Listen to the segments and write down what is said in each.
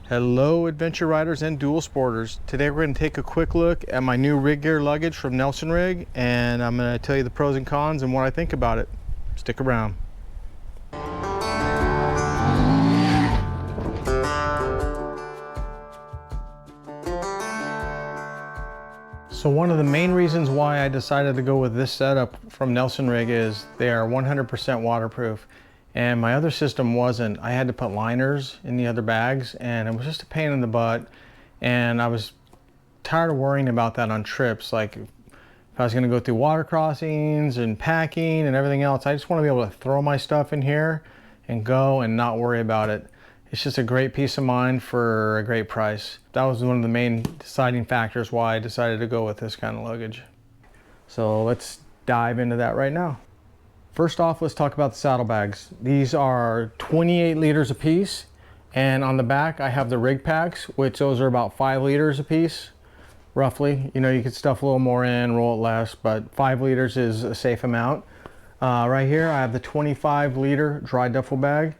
Hello adventure riders and dual sporters. Today we're going to take a quick look at my new Rigg gear luggage from Nelson Rigg, and I'm going to tell you the pros and cons and what I think about it. Stick around. So one of the main reasons why I decided to go with this setup from Nelson Rigg is they are 100% waterproof. And my other system wasn't. I had to put liners in the other bags, and it was just a pain in the butt. And I was tired of worrying about that on trips. Like if I was gonna go through water crossings and packing and everything else, I just wanna be able to throw my stuff in here and go and not worry about it. It's just a great peace of mind for a great price. That was one of the main deciding factors why I decided to go with this kind of luggage. So let's dive into that right now. First off, let's talk about the saddlebags. These are 28 liters a piece, and on the back I have the Rigg packs, which those are about 5 liters a piece, roughly. You know, you could stuff a little more in, roll it less, but 5 liters is a safe amount. Right here I have the 25 liter dry duffel bag.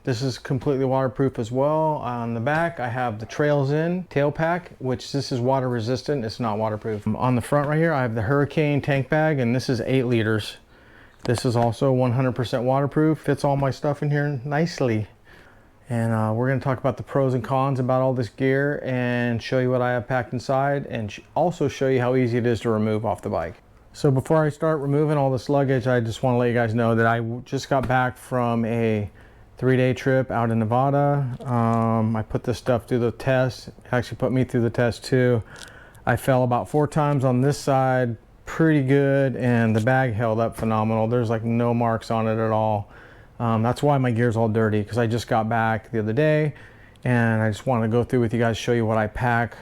This is completely waterproof as well. On the back I have the Trails In tail pack, which this is water resistant, it's not waterproof. On the front right here I have the Hurricane tank bag, and this is 8 liters. This is also 100% waterproof, fits all my stuff in here nicely. And we're going to talk about the pros and cons about all this gear and show you what I have packed inside, and also show you how easy it is to remove off the bike. So before I start removing all this luggage, I just want to let you guys know that I just got back from a 3-day trip out in Nevada. I put this stuff through the test. It actually put me through the test too. I fell about 4 times on this side, pretty good, and the bag held up phenomenal. There's like no marks on it at all. That's why my gear's all dirty, because I just got back the other day and I just want to go through with you guys, show you what I pack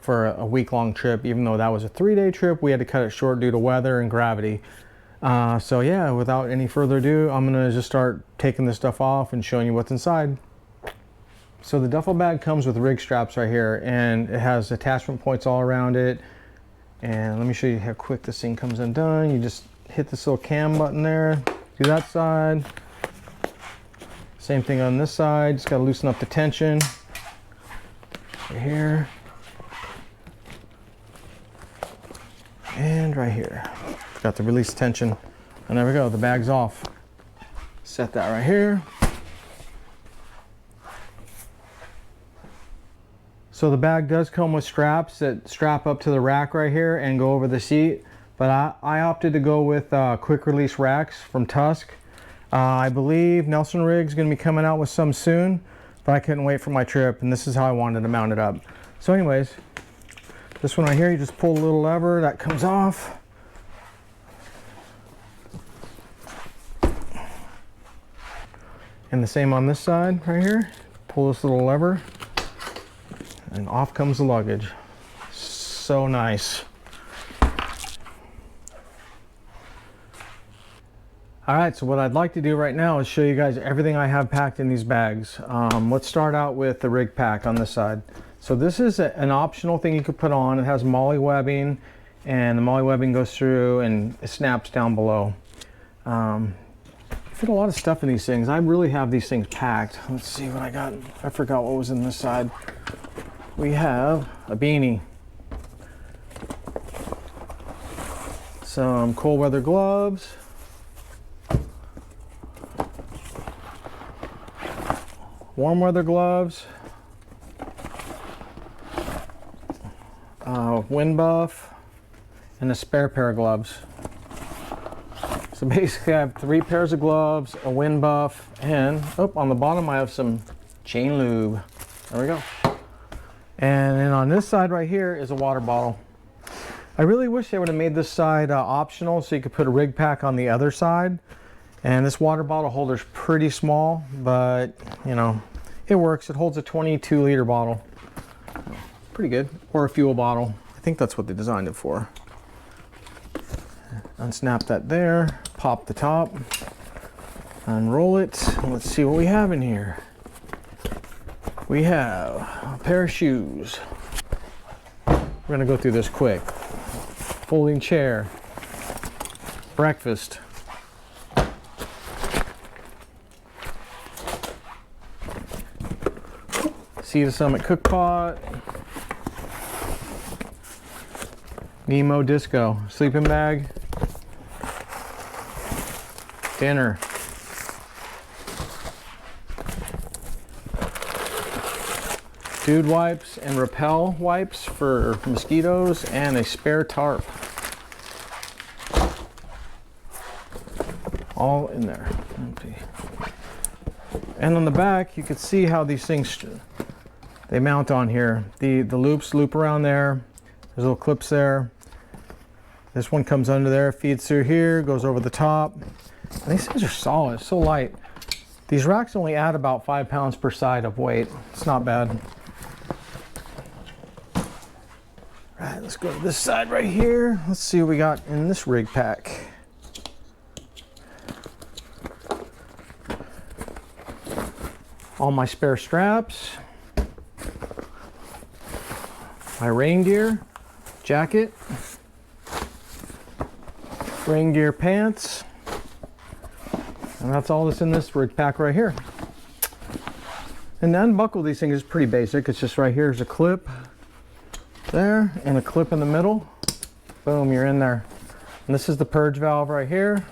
for a week-long trip. Even though that was a 3-day trip, we had to cut it short due to weather and gravity. So yeah, without any further ado, I'm gonna just start taking this stuff off and showing you what's inside. So the duffel bag comes with Rigg straps right here, and it has attachment points all around it. And let me show you how quick this thing comes undone. You just hit this little cam button there, do that side. Same thing on this side, just gotta loosen up the tension. Right here. And right here. Got the release tension. And there we go, the bag's off. Set that right here. So the bag does come with straps that strap up to the rack right here and go over the seat, but I opted to go with quick release racks from Tusk. I believe Nelson Rigg's going to be coming out with some soon, but I couldn't wait for my trip, and this is how I wanted to mount it up. So anyways, this one right here, you just pull a little lever, that comes off. And the same on this side right here, pull this little lever, and off comes the luggage. So nice. All right, so what I'd like to do right now is show you guys everything I have packed in these bags. Let's start out with the Rigg pack on this side. So this is an optional thing you could put on. It has MOLLE webbing, and the MOLLE webbing goes through and it snaps down below. I fit a lot of stuff in these things. I really have these things packed. Let's see what I got. I forgot what was in this side. We have a beanie, some cold weather gloves, warm weather gloves, wind buff, and a spare pair of gloves. So basically I have 3 pairs of gloves, a wind buff, and on the bottom I have some chain lube. There we go. And then on this side right here is a water bottle. I really wish they would have made this side optional, so you could put a Rigg pack on the other side. And this water bottle holder's pretty small, but you know, it works. It holds a 22 liter bottle. Pretty good. Or a fuel bottle. I think that's what they designed it for. Unsnap that there, pop the top, unroll it. Let's see what we have in here. We have a pair of shoes. We're gonna go through this quick. Folding chair, breakfast, Sea to Summit cook pot. Nemo Disco sleeping bag. Dinner. Dude wipes and Repel wipes for mosquitoes, and a spare tarp. All in there. Empty. And on the back, you can see how these things, they mount on here. The loops loop around there. There's little clips there. This one comes under there, feeds through here, goes over the top. And these things are solid, so light. These racks only add about 5 pounds per side of weight. It's not bad. All right, let's go to this side right here. Let's see what we got in this Rigg pack. All my spare straps. My rain gear jacket. Rain gear pants. And that's all that's in this Rigg pack right here. And to unbuckle these things is pretty basic. It's just right here is a clip there and a clip in the middle. Boom, you're in there. And this is the purge valve right here.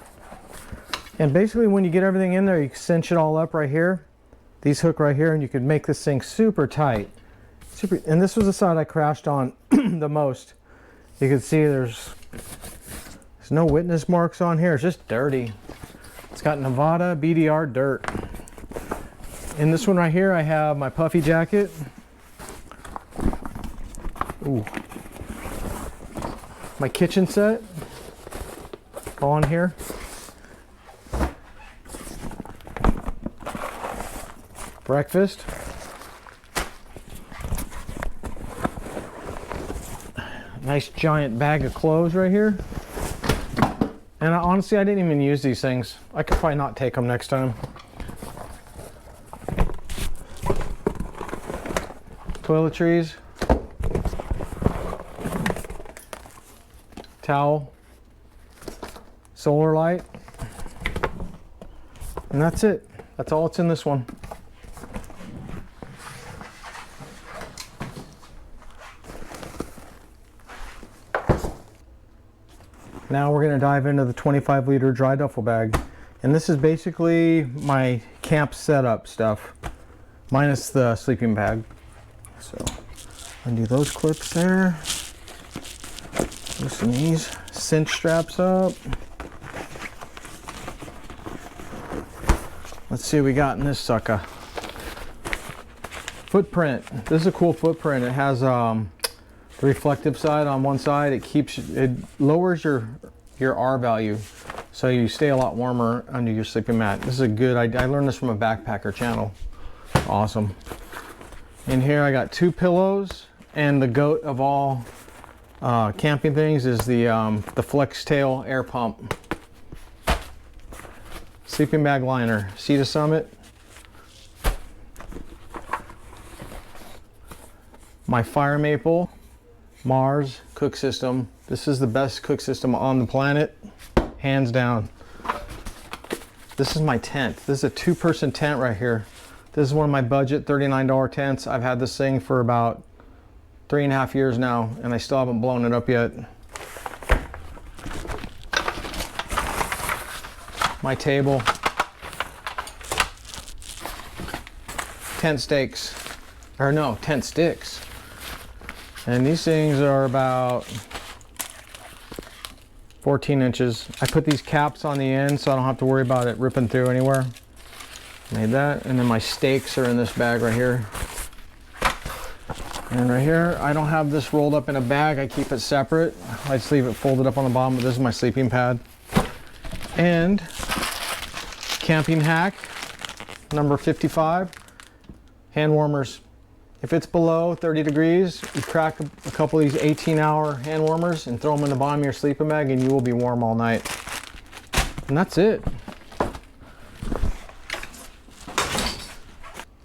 And basically when you get everything in there, you cinch it all up right here. These hook right here, and you can make this thing super tight. And this was the side I crashed on the most. You can see there's no witness marks on here. It's just dirty. It's got Nevada BDR dirt. In this one right here, I have my puffy jacket. Ooh. My kitchen set. All on here. Breakfast. Nice giant bag of clothes right here. And honestly, I didn't even use these things. I could probably not take them next time. Toiletries. Towel. Solar light. And that's it. That's all that's in this one. Now we're going to dive into the 25-liter dry duffel bag. And this is basically my camp setup stuff, minus the sleeping bag. So undo those clips there. Loosen these cinch straps up. Let's see what we got in this sucker. Footprint. This is a cool footprint. It has the reflective side on one side. It lowers your R value, so you stay a lot warmer under your sleeping mat. This is a good. I learned this from a backpacker channel. Awesome. In here I got 2 pillows, and the goat of all camping things is the Flex Tail air pump. Sleeping bag liner, Sea to Summit. My Fire Maple Mars cook system. This is the best cook system on the planet, hands down. This is my tent. This is a 2-person tent right here. This is one of my budget $39 tents. I've had this thing for about 3.5 years now, and I still haven't blown it up yet. My table. Tent stakes. Or no, tent sticks. And these things are about 14 inches. I put these caps on the end so I don't have to worry about it ripping through anywhere. Made that. And then my stakes are in this bag right here. And right here, I don't have this rolled up in a bag. I keep it separate. I just leave it folded up on the bottom, but this is my sleeping pad. And camping hack number 55, hand warmers. If it's below 30 degrees, you crack a couple of these 18-hour hand warmers and throw them in the bottom of your sleeping bag, and you will be warm all night. And that's it.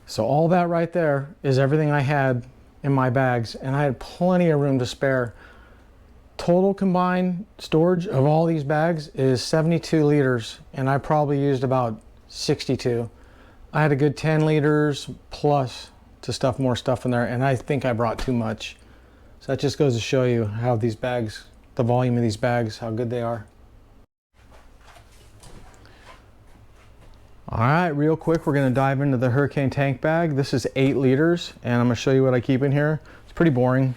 So all that right there is everything I had in my bags, and I had plenty of room to spare. Total combined storage of all these bags is 72 liters, and I probably used about 62. I had a good 10 liters plus to stuff more stuff in there, and I think I brought too much. So that just goes to show you how these bags, the volume of these bags, how good they are. All right, real quick, we're gonna dive into the Hurricane tank bag. This is 8 liters, and I'm gonna show you what I keep in here. It's pretty boring.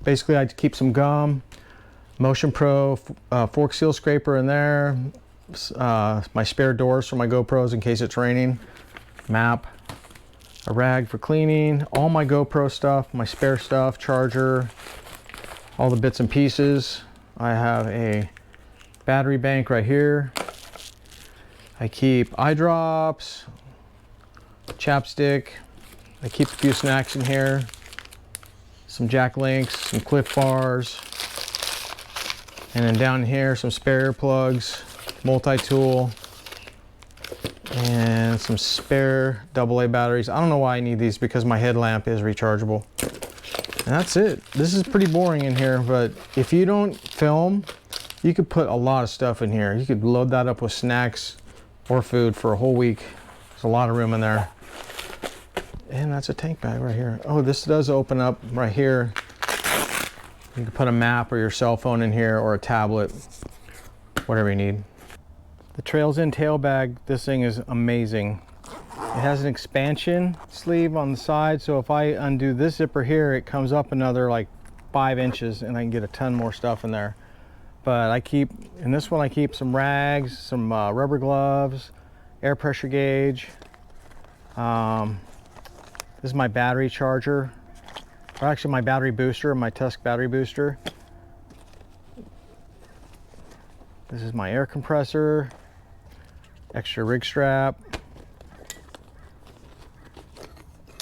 Basically, I keep some gum, Motion Pro fork seal scraper in there, my spare doors for my GoPros in case it's raining, map, a rag for cleaning, all my GoPro stuff, my spare stuff, charger, all the bits and pieces. I have a battery bank right here. I keep eye drops, chapstick. I keep a few snacks in here, some Jack Links, some Cliff Bars, and then down here some spare plugs, multi-tool, and some spare AA batteries. I don't know why I need these because my headlamp is rechargeable. And that's it. This is pretty boring in here, but if you don't film, you could put a lot of stuff in here. You could load that up with snacks or food for a whole week. There's a lot of room in there. And that's a tank bag right here. Oh, this does open up right here. You can put a map or your cell phone in here, or a tablet, whatever you need. The Trails In tail bag, this thing is amazing. It has an expansion sleeve on the side, so if I undo this zipper here, it comes up another like 5 inches and I can get a ton more stuff in there. But I keep, in this one I keep some rags, some rubber gloves, air pressure gauge. This is my battery charger, or actually my battery booster, my Tusk battery booster. This is my air compressor, extra Rigg strap.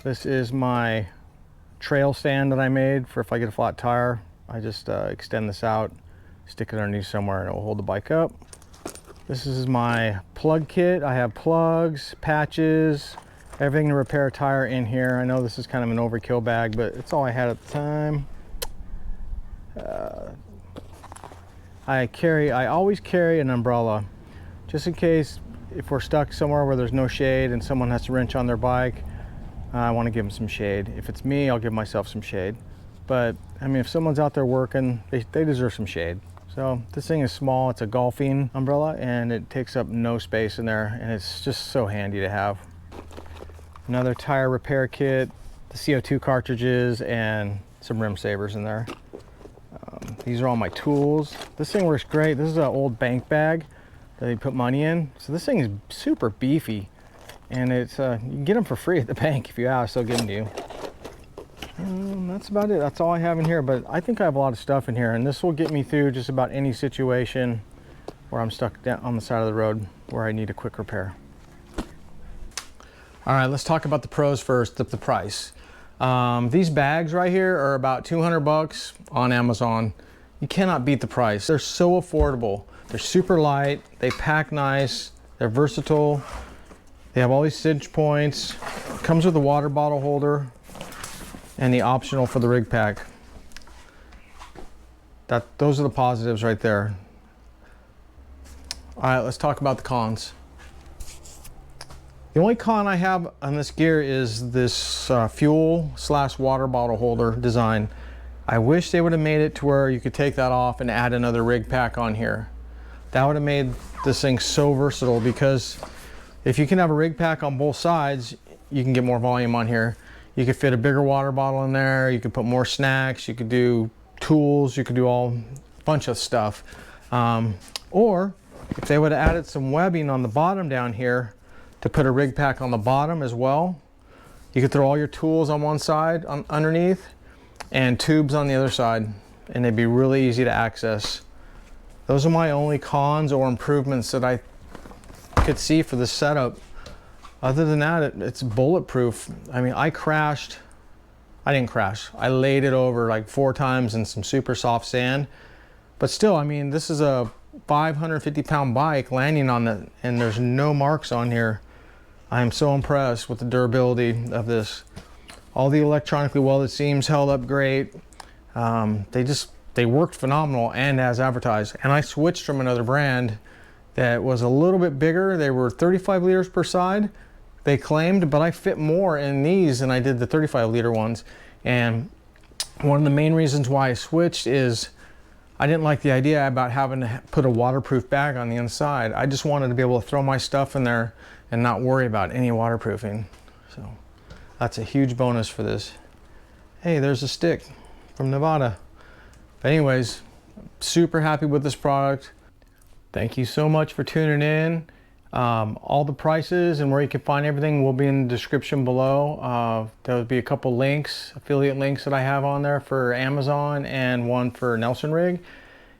This is my trail stand that I made for if I get a flat tire. I just extend this out, stick it underneath somewhere, and it will hold the bike up. This is my plug kit. I have plugs, patches, everything to repair a tire in here. I know this is kind of an overkill bag, but it's all I had at the time. I always carry an umbrella, just in case if we're stuck somewhere where there's no shade and someone has to wrench on their bike. I want to give them some shade. If it's me, I'll give myself some shade. But I mean, if someone's out there working, they deserve some shade. So this thing is small. It's a golfing umbrella and it takes up no space in there, and it's just so handy to have. Another tire repair kit, the CO2 cartridges, and some rim savers in there. These are all my tools. This thing works great. This is an old bank bag that you put money in. So this thing is super beefy, and it's you can get them for free at the bank if you ask. They'll give them to you. That's about it. That's all I have in here, but I think I have a lot of stuff in here, and this will get me through just about any situation where I'm stuck down on the side of the road where I need a quick repair. All right, let's talk about the pros first, the price. These bags right here are about 200 bucks on Amazon. You cannot beat the price. They're so affordable. They're super light, they pack nice, they're versatile. They have all these cinch points. It comes with a water bottle holder and the optional for the Rigg pack. Those are the positives right there. All right, let's talk about the cons. The only con I have on this gear is this fuel/water bottle holder design. I wish they would have made it to where you could take that off and add another Rigg pack on here. That would have made this thing so versatile, because if you can have a Rigg pack on both sides, you can get more volume on here. You could fit a bigger water bottle in there, you could put more snacks, you could do tools, you could do a bunch of stuff. Or if they would have added some webbing on the bottom down here to put a Rigg pack on the bottom as well, you could throw all your tools on one side underneath and tubes on the other side, and they'd be really easy to access. Those are my only cons or improvements that I could see for this setup. Other than that, it's bulletproof. I mean, I didn't crash. I laid it over like 4 times in some super soft sand. But still, I mean, this is a 550-pound bike landing on it, and there's no marks on here. I am so impressed with the durability of this. All the electronically welded seams held up great. They worked phenomenal and as advertised. And I switched from another brand that was a little bit bigger. They were 35 liters per side. they claimed, but I fit more in these than I did the 35 liter ones. And one of the main reasons why I switched is I didn't like the idea about having to put a waterproof bag on the inside. I just wanted to be able to throw my stuff in there and not worry about any waterproofing. So that's a huge bonus for this. Hey, there's a stick from Nevada. But anyways, super happy with this product. Thank you so much for tuning in. All the prices and where you can find everything will be in the description below. There'll be a couple links, affiliate links that I have on there for Amazon and one for Nelson Rigg.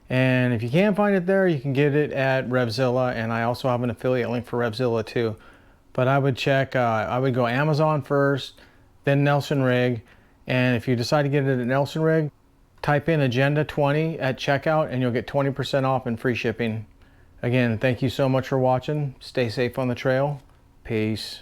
And if you can't find it there, you can get it at Revzilla, and I also have an affiliate link for Revzilla too. But I would check, I would go Amazon first, then Nelson Rigg. And if you decide to get it at Nelson Rigg, type in Agenda 20 at checkout and you'll get 20% off and free shipping. Again, thank you so much for watching. Stay safe on the trail. Peace.